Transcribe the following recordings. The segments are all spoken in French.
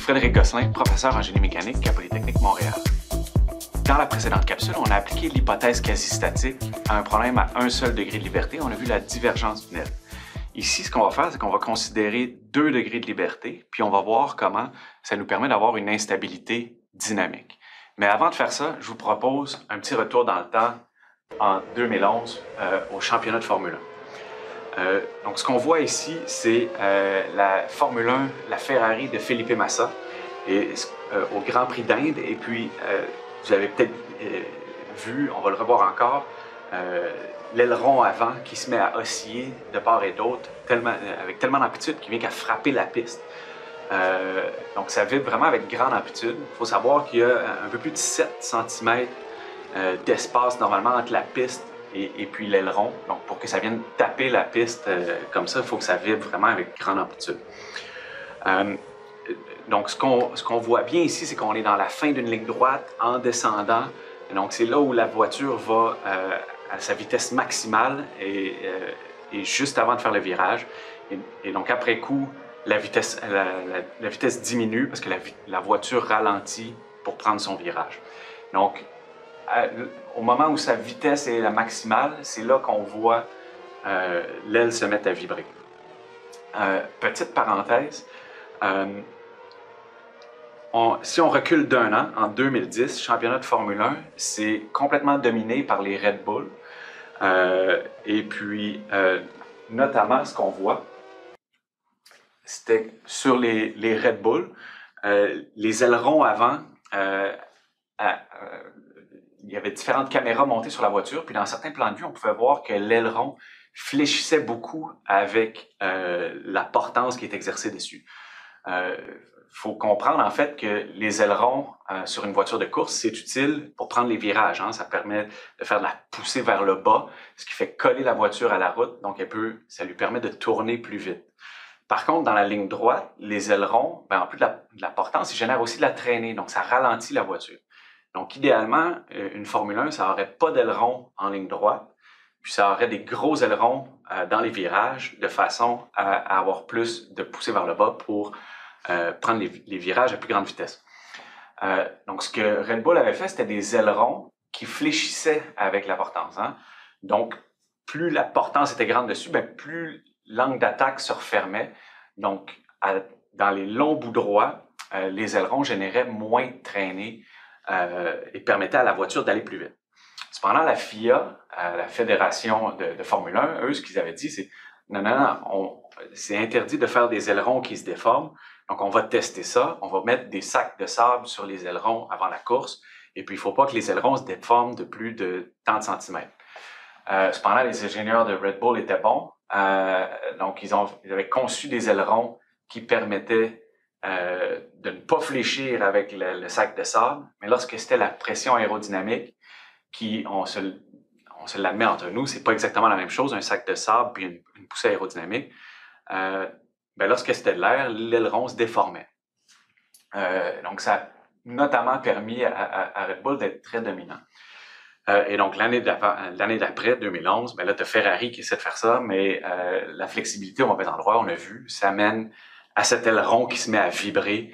Frédéric Gosselin, professeur en génie mécanique à Polytechnique Montréal. Dans la précédente capsule, on a appliqué l'hypothèse quasi-statique à un problème à un seul degré de liberté. On a vu la divergence du net. Ici, ce qu'on va faire, c'est qu'on va considérer 2 degrés de liberté, puis on va voir comment ça nous permet d'avoir une instabilité dynamique. Mais avant de faire ça, je vous propose un petit retour dans le temps en 2011 au championnat de Formule 1. Donc, ce qu'on voit ici, c'est la Formule 1, la Ferrari de Felipe Massa au Grand Prix d'Inde. Et puis, vous avez peut-être vu, on va le revoir encore, l'aileron avant qui se met à osciller de part et d'autre avec tellement d'amplitude qu'il vient qu'à frapper la piste. Donc, ça vibre vraiment avec grande amplitude. Il faut savoir qu'il y a un peu plus de 7 cm d'espace normalement entre la piste et puis l'aileron. Donc, pour que ça vienne taper la piste comme ça, il faut que ça vibre vraiment avec grande amplitude. Donc, ce qu'on voit bien ici, c'est qu'on est dans la fin d'une ligne droite en descendant. Donc, c'est là où la voiture va à sa vitesse maximale et juste avant de faire le virage. Et donc, après coup, la vitesse diminue parce que la voiture ralentit pour prendre son virage. Donc, au moment où sa vitesse est la maximale, c'est là qu'on voit l'aile se mettre à vibrer. Petite parenthèse, si on recule d'un an, en 2010, championnat de Formule 1, c'est complètement dominé par les Red Bull. Et puis, notamment, ce qu'on voit, c'était sur les Red Bull, les ailerons avant, il y avait différentes caméras montées sur la voiture, puis dans certains plans de vue, on pouvait voir que l'aileron fléchissait beaucoup avec la portance qui est exercée dessus. Faut comprendre en fait que les ailerons sur une voiture de course, c'est utile pour prendre les virages. Ça permet de faire de la poussée vers le bas, ce qui fait coller la voiture à la route, donc ça lui permet de tourner plus vite. Par contre, dans la ligne droite, les ailerons, en plus de la portance, ils génèrent aussi de la traînée, donc ça ralentit la voiture. Donc, idéalement, une Formule 1, ça n'aurait pas d'ailerons en ligne droite, puis ça aurait des gros ailerons dans les virages de façon à avoir plus de poussée vers le bas pour prendre les virages à plus grande vitesse. Donc, ce que Red Bull avait fait, c'était des ailerons qui fléchissaient avec la portance. Donc, plus la portance était grande dessus, plus l'angle d'attaque se refermait. Donc, dans les longs bouts droits, les ailerons généraient moins de traînée et permettaient à la voiture d'aller plus vite. Cependant, la FIA, la Fédération de Formule 1, eux, ce qu'ils avaient dit, c'est non, c'est interdit de faire des ailerons qui se déforment. Donc, on va tester ça. On va mettre des sacs de sable sur les ailerons avant la course. Et puis, il ne faut pas que les ailerons se déforment de plus de tant de centimètres. Cependant, les ingénieurs de Red Bull étaient bons. Donc, ils avaient conçu des ailerons qui permettaient de ne pas fléchir avec le sac de sable. Mais lorsque c'était la pression aérodynamique, on se l'admet entre nous, c'est pas exactement la même chose, un sac de sable puis une poussée aérodynamique. Lorsque c'était de l'air, l'aileron se déformait. Donc, ça a notamment permis à Red Bull d'être très dominant. Et donc, l'année d'après, 2011, là, tu as Ferrari qui essaie de faire ça, mais la flexibilité au mauvais endroit, on a vu, ça mène à cet aileron qui se met à vibrer,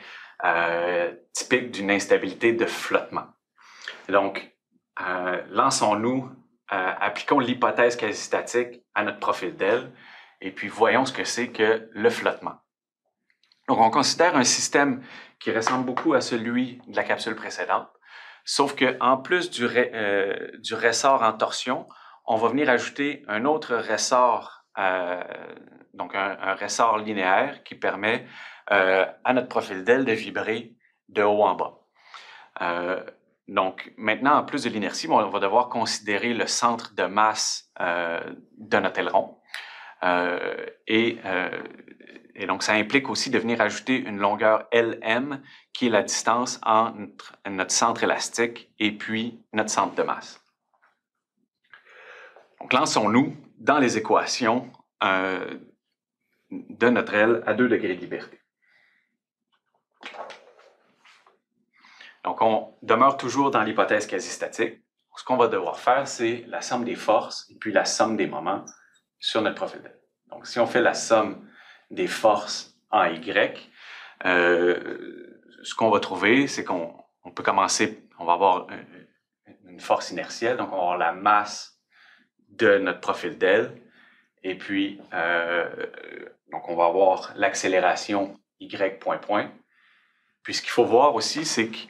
typique d'une instabilité de flottement. Donc, lançons-nous, appliquons l'hypothèse quasi-statique à notre profil d'aile, et puis voyons ce que c'est que le flottement. Donc, on considère un système qui ressemble beaucoup à celui de la capsule précédente, sauf qu'en plus du ressort en torsion, on va venir ajouter un autre ressort, donc un ressort linéaire qui permet à notre profil d'aile de vibrer de haut en bas. Donc, maintenant, en plus de l'inertie, on va devoir considérer le centre de masse de notre aileron. Et donc, ça implique aussi de venir ajouter une longueur Lm, qui est la distance entre notre centre élastique et puis notre centre de masse. Donc, lançons-nous dans les équations de notre aile à 2 degrés de liberté. Donc, on demeure toujours dans l'hypothèse quasi-statique. Ce qu'on va devoir faire, c'est la somme des forces et puis la somme des moments sur notre profil d'aile. Donc, si on fait la somme des forces en Y, ce qu'on va trouver, c'est qu'on peut commencer, on va avoir une force inertielle, donc on va avoir la masse de notre profil d'aile, et puis donc on va avoir l'accélération y point. Puis ce qu'il faut voir aussi, c'est que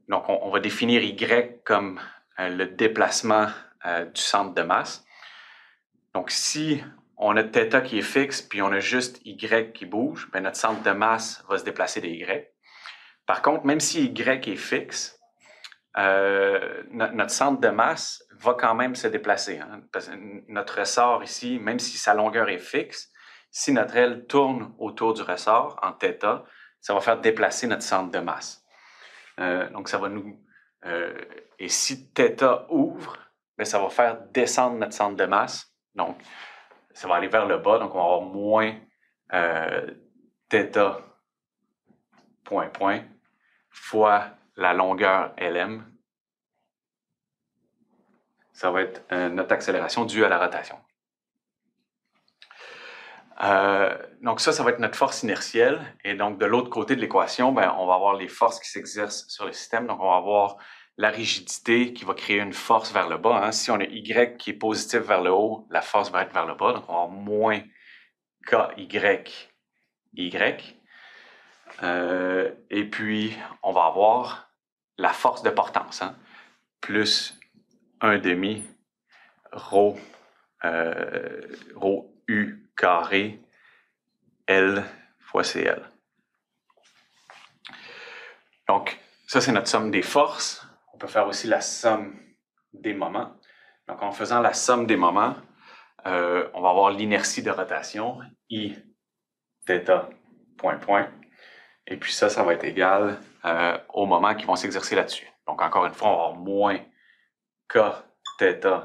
donc on va définir y comme le déplacement du centre de masse. Donc si on a θ qui est fixe, puis on a juste y qui bouge, bien notre centre de masse va se déplacer de y. Par contre, même si y est fixe, notre centre de masse va quand même se déplacer. Hein, parce que notre ressort ici, même si sa longueur est fixe, si notre aile tourne autour du ressort en θ, ça va faire déplacer notre centre de masse. Donc, ça va nous... et si θ ouvre, bien, ça va faire descendre notre centre de masse. Donc, ça va aller vers le bas. Donc, on va avoir moins θ point fois la longueur Lm. Ça va être notre accélération due à la rotation. Donc ça va être notre force inertielle. Et donc, de l'autre côté de l'équation, ben, on va avoir les forces qui s'exercent sur le système. Donc, on va avoir la rigidité qui va créer une force vers le bas. Hein. Si on a Y qui est positif vers le haut, la force va être vers le bas. Donc, on va avoir moins KY. Et puis, on va avoir la force de portance, hein, plus 1/2 rho U carré L fois CL. Donc, ça, c'est notre somme des forces. On peut faire aussi la somme des moments. Donc, en faisant la somme des moments, on va avoir l'inertie de rotation, I θ point. Et puis ça va être égal aux moments qui vont s'exercer là-dessus. Donc, encore une fois, on va avoir moins K θ.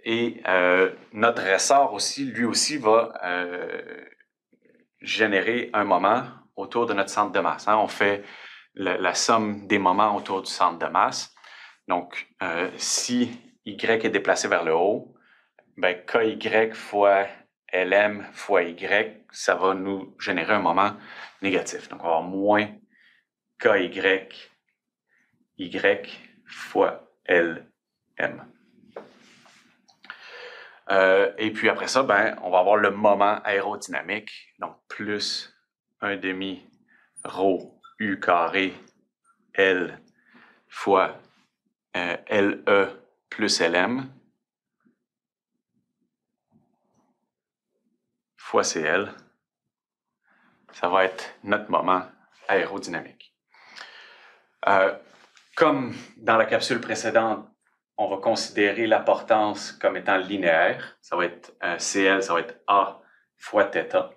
Et notre ressort aussi, lui aussi, va générer un moment autour de notre centre de masse. Hein. On fait la somme des moments autour du centre de masse. Donc, si Y est déplacé vers le haut, ben, KY fois Lm fois Y, ça va nous générer un moment négatif. Donc, on va avoir moins KY Y fois Lm. Et puis après ça, ben, on va avoir le moment aérodynamique, donc plus 1/2 rho U carré L fois LE plus Lm fois CL. Ça va être notre moment aérodynamique. Comme dans la capsule précédente, on va considérer la portance comme étant linéaire. Ça va être CL, ça va être A fois θ.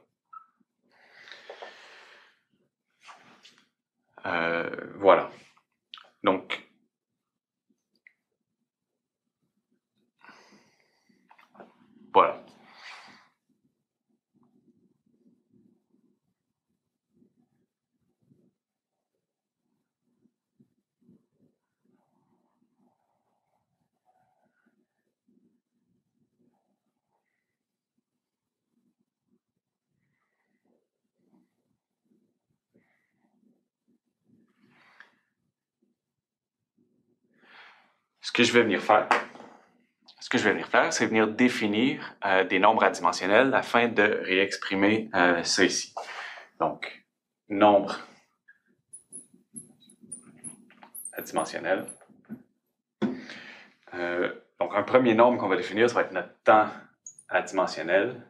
Voilà. Donc, voilà. Ce que je vais venir faire, c'est venir définir des nombres adimensionnels afin de réexprimer ça ici. Donc, nombre adimensionnel. Donc, un premier nombre qu'on va définir, ça va être notre temps adimensionnel.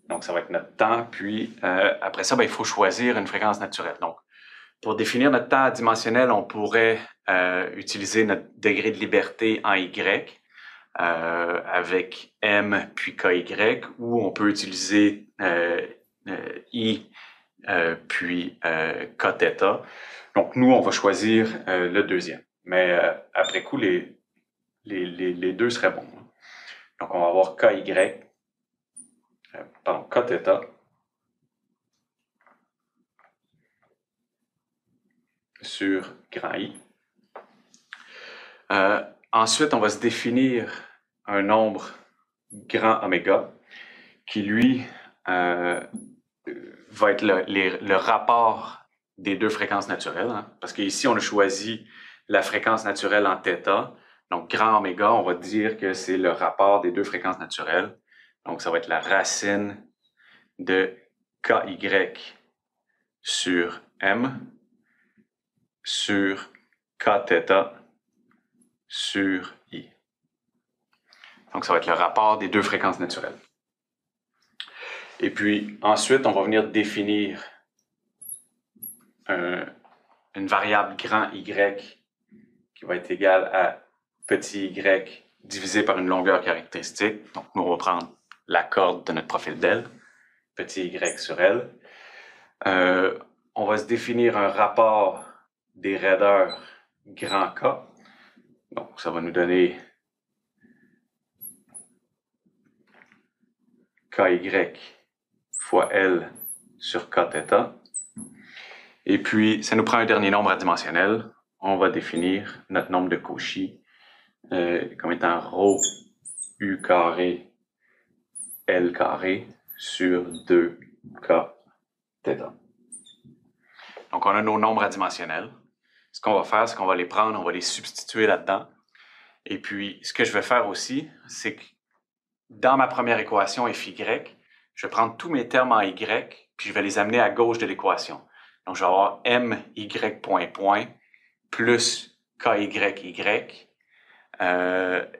Donc, ça va être notre temps, puis après ça, ben, il faut choisir une fréquence naturelle. Donc, pour définir notre temps adimensionnel, on pourrait utiliser notre degré de liberté en Y avec M puis KY, ou on peut utiliser I puis Kθ. Donc, nous, on va choisir le deuxième. Mais après coup, les deux seraient bons. Donc, on va avoir Kθ sur grand I. Ensuite, on va se définir un nombre grand oméga qui, lui, va être le rapport des deux fréquences naturelles, hein, parce qu'ici, on a choisi la fréquence naturelle en θ. Donc, grand oméga, on va dire que c'est le rapport des deux fréquences naturelles. Donc, ça va être la racine de KY sur M sur Kθ sur I. Donc, ça va être le rapport des deux fréquences naturelles. Et puis, ensuite, on va venir définir une variable grand Y qui va être égale à petit y divisé par une longueur caractéristique. Donc, nous, on va prendre la corde de notre profil d'L, petit y sur L. On va se définir un rapport des raideurs grand K. Donc, ça va nous donner KY fois L sur Kθ. Et puis, ça nous prend un dernier nombre adimensionnel. On va définir notre nombre de Cauchy comme étant ρ U carré L carré sur 2K θ. Donc, on a nos nombres adimensionnels. Ce qu'on va faire, c'est qu'on va les prendre, on va les substituer là-dedans. Et puis, ce que je vais faire aussi, c'est que dans ma première équation FY, je vais prendre tous mes termes en Y, puis je vais les amener à gauche de l'équation. Donc, je vais avoir MY point point plus KYY.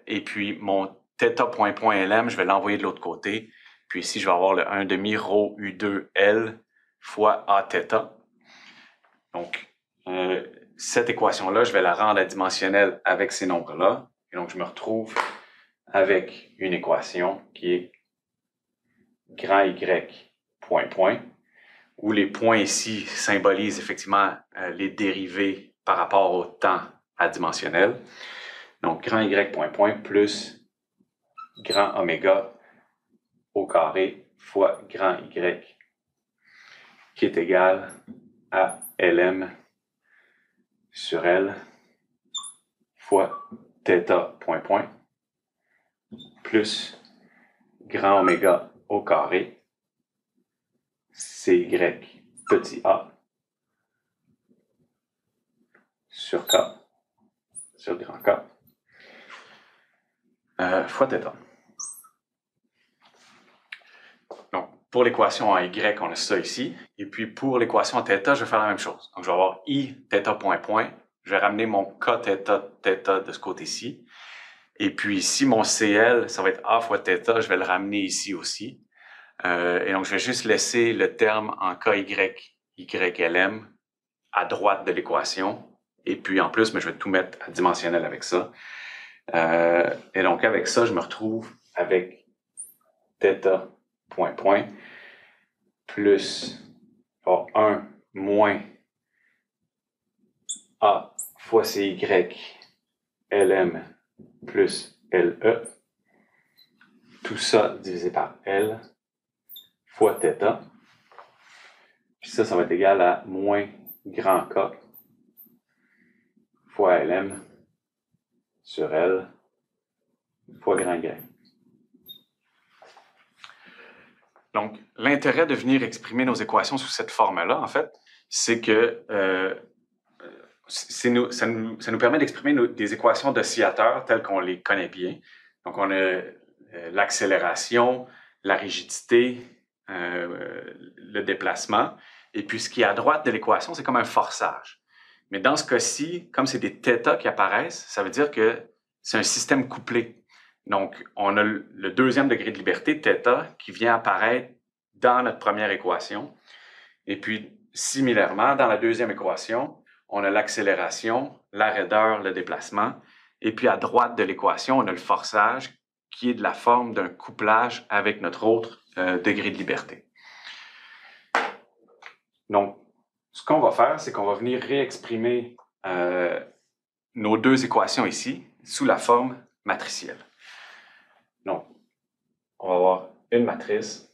Et puis, mon θ point point LM, je vais l'envoyer de l'autre côté. Puis ici, je vais avoir le 1 demi ρ U2L fois Aθ. Donc, cette équation-là, je vais la rendre adimensionnelle avec ces nombres-là. Et donc, je me retrouve avec une équation qui est grand Y point point, où les points ici symbolisent effectivement les dérivés par rapport au temps adimensionnel. Donc, grand Y point point plus grand oméga au carré fois grand Y qui est égal à Lm sur L fois θ point point plus grand oméga au carré CY petit a sur K sur grand K fois θ. Donc, pour l'équation en Y, on a ça ici. Et puis, pour l'équation en θ, je vais faire la même chose. Donc, je vais avoir I θ point point. Je vais ramener mon Kθ θ de ce côté-ci. Et puis ici, mon CL, ça va être A fois θ. Je vais le ramener ici aussi. Et donc, je vais juste laisser le terme en KY, YLM à droite de l'équation. Et puis, en plus, mais je vais tout mettre à dimensionnel avec ça. Et donc, avec ça, je me retrouve avec θ point point plus 1 moins A fois CY LM plus LE. Tout ça divisé par L fois θ. Puis ça va être égal à moins grand K fois Lm sur L fois grand Y. Donc, l'intérêt de venir exprimer nos équations sous cette forme-là, en fait, c'est que ça nous permet d'exprimer des équations d'oscillateurs telles qu'on les connaît bien. Donc, on a l'accélération, la rigidité, le déplacement. Et puis, ce qui est à droite de l'équation, c'est comme un forçage. Mais dans ce cas-ci, comme c'est des θ qui apparaissent, ça veut dire que c'est un système couplé. Donc, on a le deuxième degré de liberté, θ, qui vient apparaître dans notre première équation. Et puis, similairement, dans la deuxième équation, on a l'accélération, la raideur, le déplacement. Et puis, à droite de l'équation, on a le forçage qui est de la forme d'un couplage avec notre autre degré de liberté. Donc, ce qu'on va faire, c'est qu'on va venir réexprimer nos deux équations ici sous la forme matricielle. Donc, on va avoir une matrice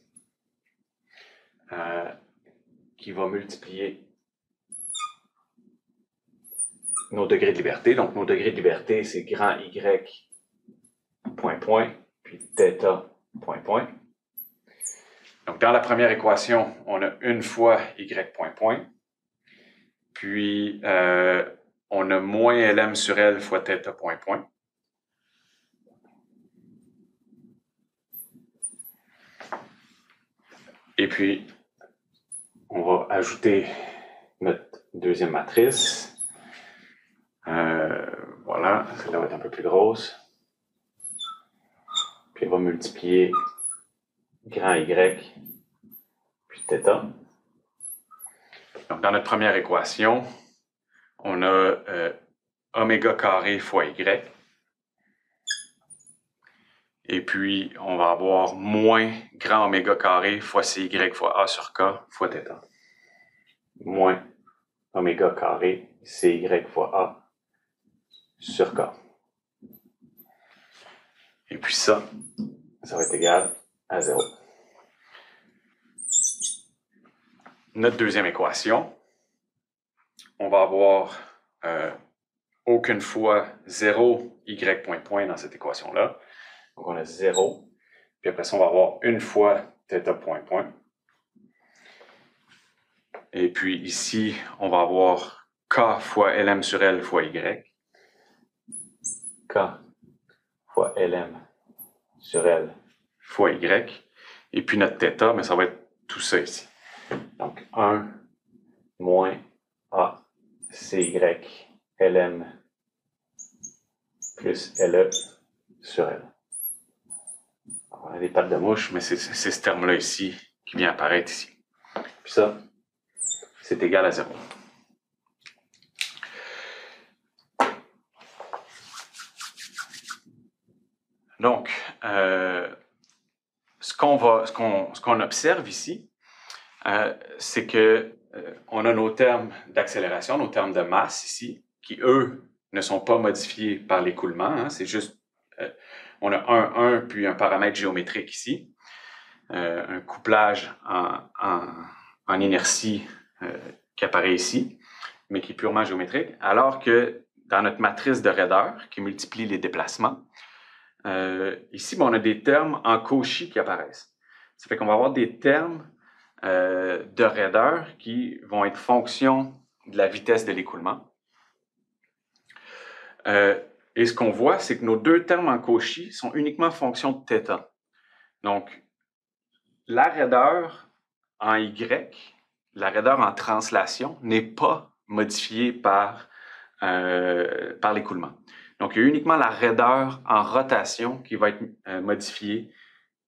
qui va multiplier nos degrés de liberté. Donc, nos degrés de liberté, c'est grand Y point point, puis θ point point. Donc, dans la première équation, on a une fois y point point. Puis, on a moins lm sur L fois θ point point. Et puis, on va ajouter notre deuxième matrice. Voilà, celle-là va être un peu plus grosse. Puis, on va multiplier grand Y, puis θ. Donc, dans notre première équation, on a oméga carré fois Y. Et puis, on va avoir moins grand oméga carré fois CY fois A sur K fois θ. Moins oméga carré CY fois A sur K. Et puis ça va être égal à 0. Notre deuxième équation, on va avoir aucune fois 0 Y point point dans cette équation-là. Donc, on a 0. Puis après ça, on va avoir une fois θ point point. Et puis ici, on va avoir K fois Lm sur L fois Y. K fois Lm sur L fois Y. Et puis notre θ, mais ça va être tout ça ici. Donc 1 moins A CY Lm plus LE sur L. Alors, on a des pattes de mouche, mais c'est ce terme-là ici qui vient apparaître ici. Puis ça, c'est égal à 0. Donc, ce qu'on observe ici, c'est que on a nos termes d'accélération, nos termes de masse ici, qui, eux, ne sont pas modifiés par l'écoulement. Hein, c'est juste, on a un, puis un paramètre géométrique ici, un couplage en inertie qui apparaît ici, mais qui est purement géométrique, alors que dans notre matrice de raideur, qui multiplie les déplacements, ici, on a des termes en Cauchy qui apparaissent. Ça fait qu'on va avoir des termes de raideur qui vont être fonction de la vitesse de l'écoulement. Et ce qu'on voit, c'est que nos deux termes en Cauchy sont uniquement fonction de θ. Donc, la raideur en Y, la raideur en translation, n'est pas modifiée par l'écoulement. Donc, il y a uniquement la raideur en rotation qui va être modifiée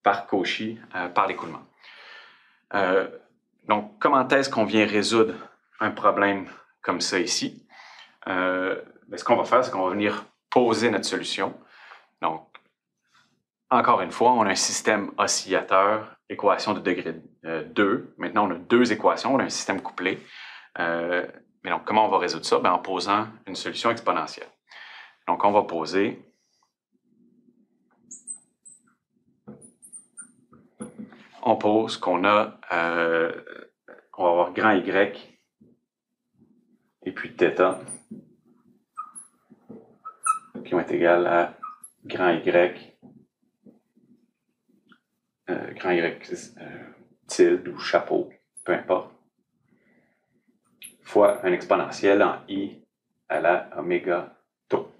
par Cauchy, par l'écoulement. Donc, comment est-ce qu'on vient résoudre un problème comme ça ici? Ce qu'on va faire, c'est qu'on va venir poser notre solution. Donc, encore une fois, on a un système oscillateur, équation de degré 2. Maintenant, on a deux équations, on a un système couplé. Mais donc, comment on va résoudre ça? En posant une solution exponentielle. Donc, on va poser qu'on a, on va avoir grand Y et puis θ qui vont être égales à grand Y, tilde ou chapeau, peu importe, fois un exponentiel en I à la oméga tau.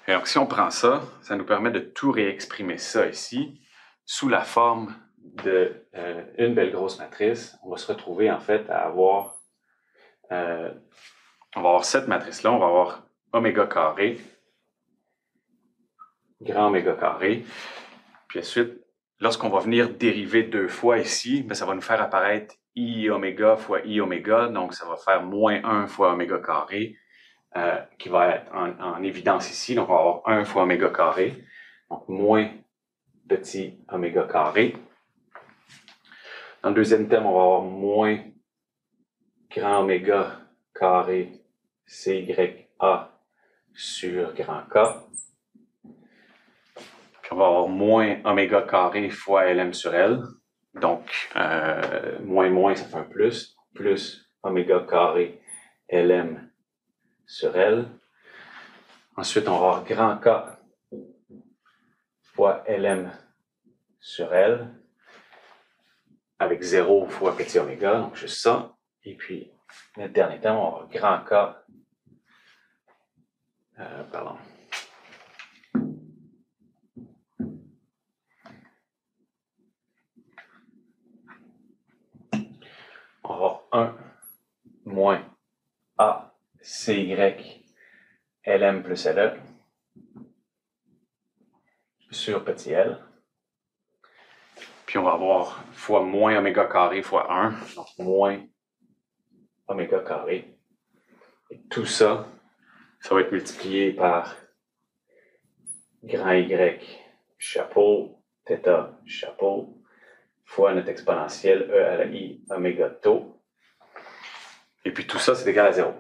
Et donc, si on prend ça, ça nous permet de tout réexprimer ça ici sous la forme d'une belle grosse matrice. On va se retrouver en fait à avoir, on va avoir cette matrice-là, on va avoir oméga carré, grand oméga carré, puis ensuite, lorsqu'on va venir dériver deux fois ici, ça va nous faire apparaître I oméga fois I oméga, donc ça va faire moins 1 fois oméga carré, qui va être en évidence ici. Donc, on va avoir 1 fois oméga carré, donc moins petit oméga carré. Dans le deuxième terme, on va avoir moins grand oméga carré CYA sur grand K. Puis on va avoir moins oméga carré fois Lm sur L. Donc, moins, ça fait un plus oméga carré Lm sur L. Ensuite, on va avoir grand K fois Lm sur L. avec 0 fois petit oméga, donc juste ça. Et puis, notre dernier terme, on va avoir grand K. Pardon. On va avoir 1 moins A CY LM plus LE sur petit l. Puis on va avoir fois moins oméga carré fois 1, donc moins oméga carré. Et tout ça, ça va être multiplié par grand Y chapeau, θ chapeau, fois notre exponentielle E à la I oméga tau. Et puis tout ça, c'est égal à 0.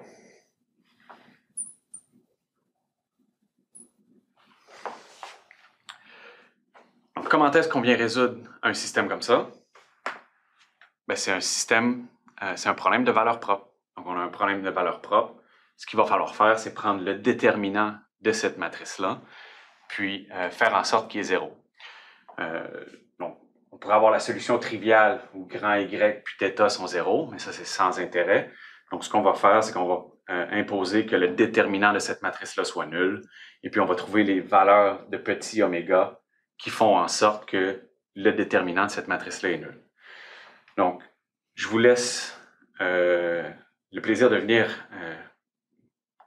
Donc, comment est-ce qu'on vient résoudre un système comme ça? Ben, c'est un système, c'est un problème de valeur propre. Donc, on a un problème de valeur propre. Ce qu'il va falloir faire, c'est prendre le déterminant de cette matrice-là, puis faire en sorte qu'il y ait 0. Donc, on pourrait avoir la solution triviale où grand Y puis θ sont 0, mais ça, c'est sans intérêt. Donc, ce qu'on va faire, c'est qu'on va imposer que le déterminant de cette matrice-là soit nul, et puis on va trouver les valeurs de petit oméga qui font en sorte que le déterminant de cette matrice-là est nul. Donc, je vous laisse le plaisir de venir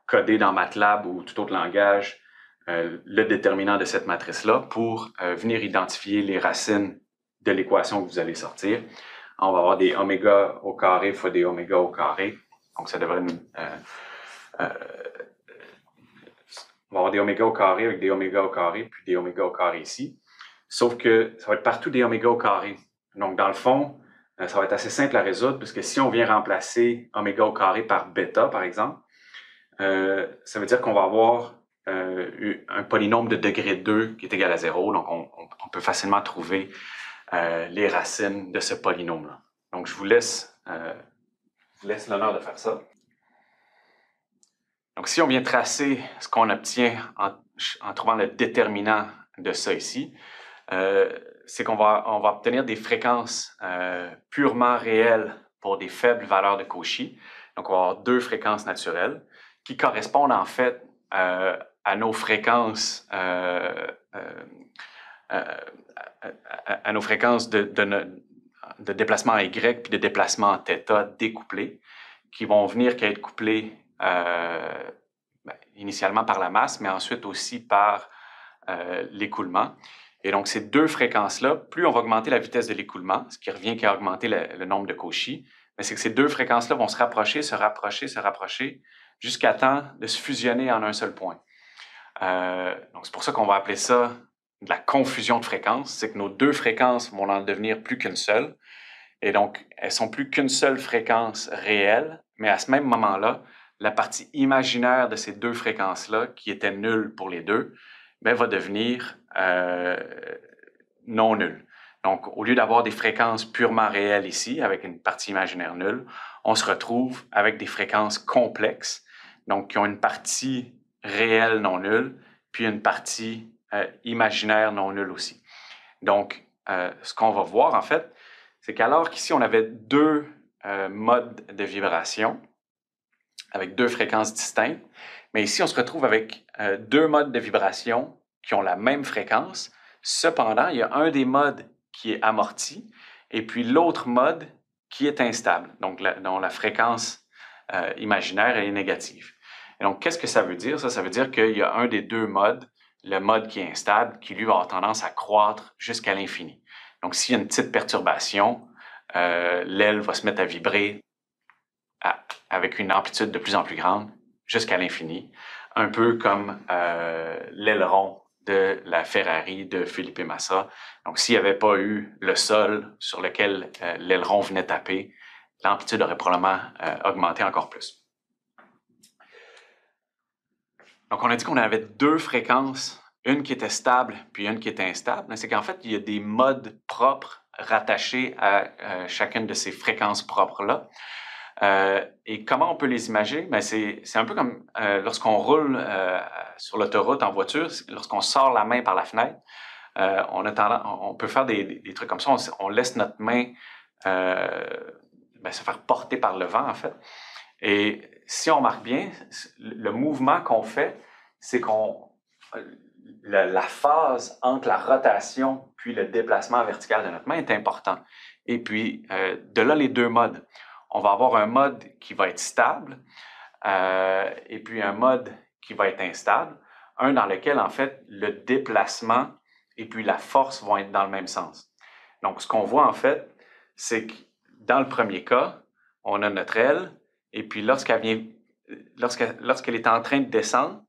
coder dans MATLAB ou tout autre langage le déterminant de cette matrice-là pour venir identifier les racines de l'équation que vous allez sortir. On va avoir des oméga au carré fois des oméga au carré. Donc, ça devrait nous... on va avoir des oméga au carré avec des oméga au carré, puis des oméga au carré ici. Sauf que ça va être partout des oméga au carré. Donc, dans le fond, ça va être assez simple à résoudre, parce que si on vient remplacer oméga au carré par bêta, par exemple, ça veut dire qu'on va avoir un polynôme de degré 2 qui est égal à 0. Donc, on peut facilement trouver les racines de ce polynôme-là. Donc, je vous laisse l'honneur de faire ça. Donc, si on vient tracer ce qu'on obtient en trouvant le déterminant de ça ici, c'est qu'on va obtenir des fréquences purement réelles pour des faibles valeurs de Cauchy. Donc, on va avoir 2 fréquences naturelles qui correspondent en fait à nos fréquences de déplacement Y puis de déplacement θ découplés, qui vont venir qu'à être couplés initialement par la masse, mais ensuite aussi par l'écoulement. Et donc, ces 2 fréquences-là, plus on va augmenter la vitesse de l'écoulement, ce qui revient qu'à augmenter le nombre de Cauchy, mais c'est que ces 2 fréquences-là vont se rapprocher, jusqu'à temps de se fusionner en un seul point. Donc, c'est pour ça qu'on va appeler ça de la confusion de fréquences. C'est que nos 2 fréquences vont en devenir plus qu'une seule. Et donc, elles sont plus qu'une seule fréquence réelle, mais à ce même moment-là, la partie imaginaire de ces 2 fréquences-là, qui était nulle pour les 2, va devenir non nulle. Donc, au lieu d'avoir des fréquences purement réelles ici, avec une partie imaginaire nulle, on se retrouve avec des fréquences complexes, donc qui ont une partie réelle non nulle, puis une partie imaginaire non nulle aussi. Donc, ce qu'on va voir, en fait, c'est qu'alors qu'ici, on avait 2 modes de vibration, avec 2 fréquences distinctes, mais ici, on se retrouve avec 2 modes de vibration qui ont la même fréquence. Cependant, il y a un des modes qui est amorti et puis l'autre mode qui est instable, donc dont la fréquence imaginaire est négative. Et donc, qu'est-ce que ça veut dire? Ça veut dire qu'il y a un des 2 modes, le mode qui est instable, qui lui va avoir tendance à croître jusqu'à l'infini. Donc, s'il y a une petite perturbation, l'aile va se mettre à vibrer avec une amplitude de plus en plus grande jusqu'à l'infini, un peu comme l'aileron de la Ferrari de Felipe Massa. Donc, s'il n'y avait pas eu le sol sur lequel l'aileron venait taper, l'amplitude aurait probablement augmenté encore plus. Donc, on a dit qu'on avait 2 fréquences, une qui était stable puis une qui était instable. C'est qu'en fait, il y a des modes propres rattachés à chacune de ces fréquences propres-là. Et comment on peut les imaginer? C'est un peu comme lorsqu'on roule sur l'autoroute en voiture, lorsqu'on sort la main par la fenêtre, on peut faire des trucs comme ça, on laisse notre main se faire porter par le vent, en fait. Et si on remarque bien, le mouvement qu'on fait, c'est la phase entre la rotation puis le déplacement vertical de notre main est important. Et puis, de là, les deux modes. On va avoir un mode qui va être stable et puis un mode qui va être instable. Un dans lequel, en fait, le déplacement et puis la force vont être dans le même sens. Donc, ce qu'on voit, en fait, c'est que dans le premier cas, on a notre aile, et puis lorsqu'elle est en train de descendre,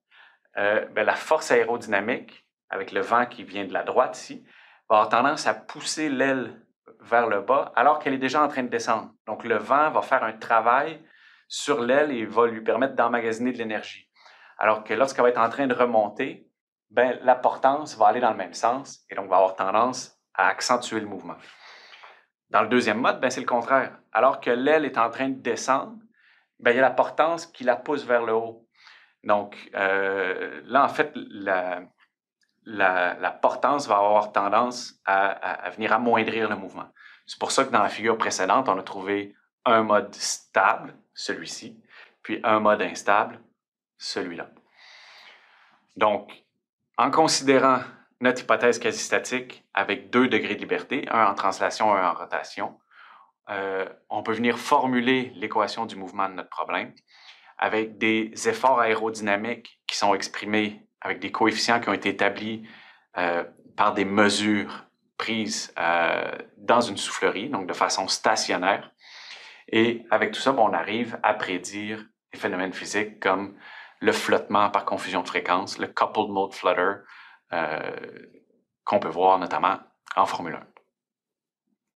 la force aérodynamique, avec le vent qui vient de la droite ici, va avoir tendance à pousser l'aile vers le bas alors qu'elle est déjà en train de descendre. Donc, le vent va faire un travail sur l'aile et va lui permettre d'emmagasiner de l'énergie. Alors que lorsqu'elle va être en train de remonter, la portance va aller dans le même sens et donc va avoir tendance à accentuer le mouvement. Dans le deuxième mode, c'est le contraire. Alors que l'aile est en train de descendre, il y a la portance qui la pousse vers le haut. Donc, là, en fait, la portance va avoir tendance à venir amoindrir le mouvement. C'est pour ça que dans la figure précédente, on a trouvé un mode stable, celui-ci, puis un mode instable, celui-là. Donc, en considérant notre hypothèse quasi-statique avec 2 degrés de liberté, un en translation, un en rotation, on peut venir formuler l'équation du mouvement de notre problème avec des efforts aérodynamiques qui sont exprimés avec des coefficients qui ont été établis par des mesures prises dans une soufflerie, donc de façon stationnaire. Et avec tout ça, on arrive à prédire des phénomènes physiques comme le flottement par confusion de fréquences, le coupled mode flutter, qu'on peut voir notamment en Formule 1.